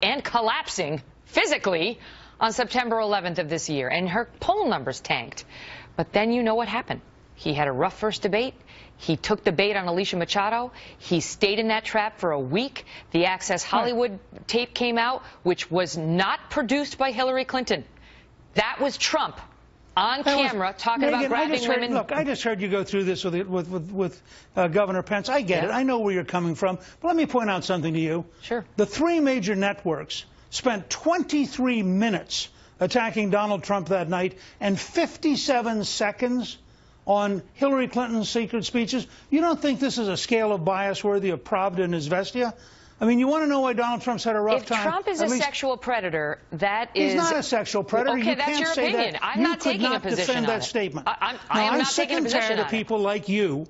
and collapsing physically on September 11th of this year, and her poll numbers tanked. But then you know what happened. He had a rough first debate. He took the bait on Alicia Machado. He stayed in that trap for a week. The Access Hollywood tape came out, which was not produced by Hillary Clinton. That was Trump on camera talking about grabbing women. Look, I just heard you go through this with Governor Pence. I get it. I know where you're coming from. But let me point out something to you. Sure. The three major networks spent 23 minutes attacking Donald Trump that night and 57 seconds on Hillary Clinton's secret speeches. You don't think this is a scale of bias worthy of Pravda and Izvestia? I mean, you want to know why Donald Trump's had a rough time? If Trump is a sexual predator, that is... He's not a sexual predator. Okay, you that's can't your say opinion. That. I'm not taking a position on it. You could not defend that statement. I'm sick and tired of people like you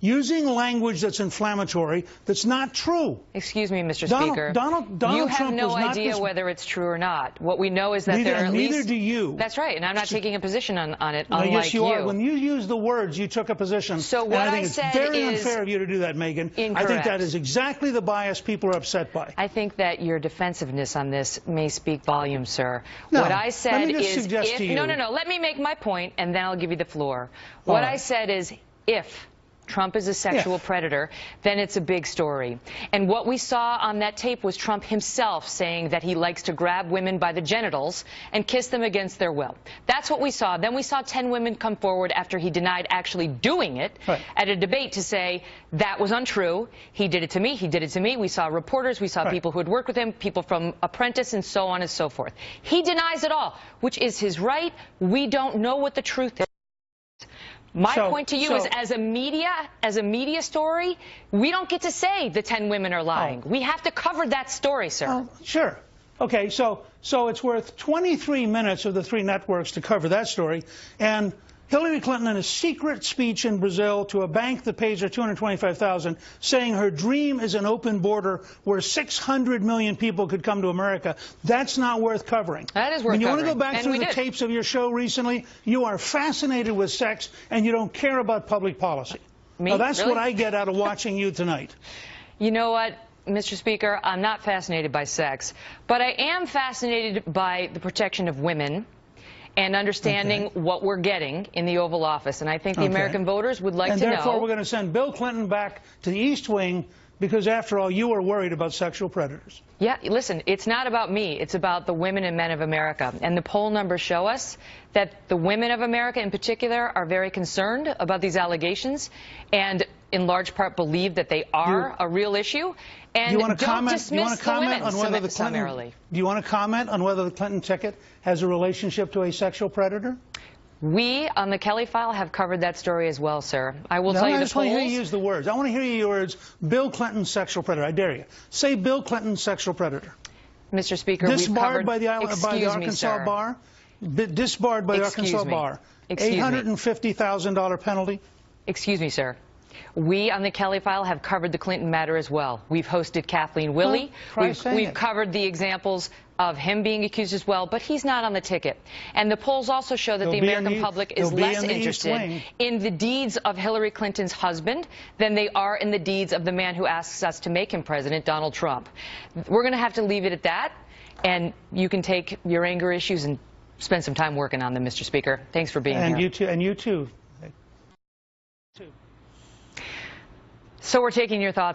using language that's inflammatory, that's not true. Excuse me, Mr. Speaker. Donald you have Trump no idea whether it's true or not. What we know is that there are at least... Neither do you. That's right, and I'm not taking a position on it, unlike yes, you are. When you use the words, you took a position. So what I think it's very unfair of you to do that, Megan. Incorrect. I think that is exactly the bias people are upset by. I think that your defensiveness on this may speak volumes, sir. No, what I said let me just is... suggest to you. No, let me make my point, and then I'll give you the floor. What I said is, if Trump is a sexual predator, then it's a big story. And what we saw on that tape was Trump himself saying that he likes to grab women by the genitals and kiss them against their will. That's what we saw. Then we saw 10 women come forward after he denied actually doing it at a debate to say that was untrue. He did it to me. He did it to me. We saw reporters. We saw people who had worked with him, people from Apprentice, and so on and so forth. He denies it all, which is his right. We don't know what the truth is. My point to you is, as a media story, we don't get to say the 10 women are lying. We have to cover that story, sir. Sure. Okay, so it's worth 23 minutes of the three networks to cover that story. And Hillary Clinton, in a secret speech in Brazil to a bank that pays her $225,000, saying her dream is an open border where 600 million people could come to America. That's not worth covering. That is worth covering. You want to go back through the tapes of your show recently? You are fascinated with sex, and you don't care about public policy. Me? Now, that's really? what I get out of watching you tonight. You know what, Mr. Speaker? I'm not fascinated by sex, but I am fascinated by the protection of women and understanding what we're getting in the Oval Office. And I think the American voters would like to know. And therefore, we're going to send Bill Clinton back to the East Wing because, after all, you are worried about sexual predators. Yeah, listen, it's not about me. It's about the women and men of America. And the poll numbers show us that the women of America in particular are very concerned about these allegations and in large part believe that they are a real issue. And don't dismiss the women summarily. Do you want to comment on whether the Clinton ticket has a relationship to a sexual predator? We, on the Kelly File, have covered that story as well, sir. I will tell you the polls. I just want to hear you use the words. I want to hear you use the words, Bill Clinton, sexual predator. I dare you. Say Bill Clinton, sexual predator. Mr. Speaker, disbarred by the Arkansas bar? Disbarred by the Arkansas bar. $850,000 penalty? Excuse me, sir. We on the Kelly File have covered the Clinton matter as well. We've hosted Kathleen Willey. We've covered the examples of him being accused as well, but he's not on the ticket. And the polls also show that the American public is less interested in the deeds of Hillary Clinton's husband than they are in the deeds of the man who asks us to make him president, Donald Trump. We're going to have to leave it at that, and you can take your anger issues and spend some time working on them, Mr. Speaker. Thanks for being here. And you too. So we're taking your thoughts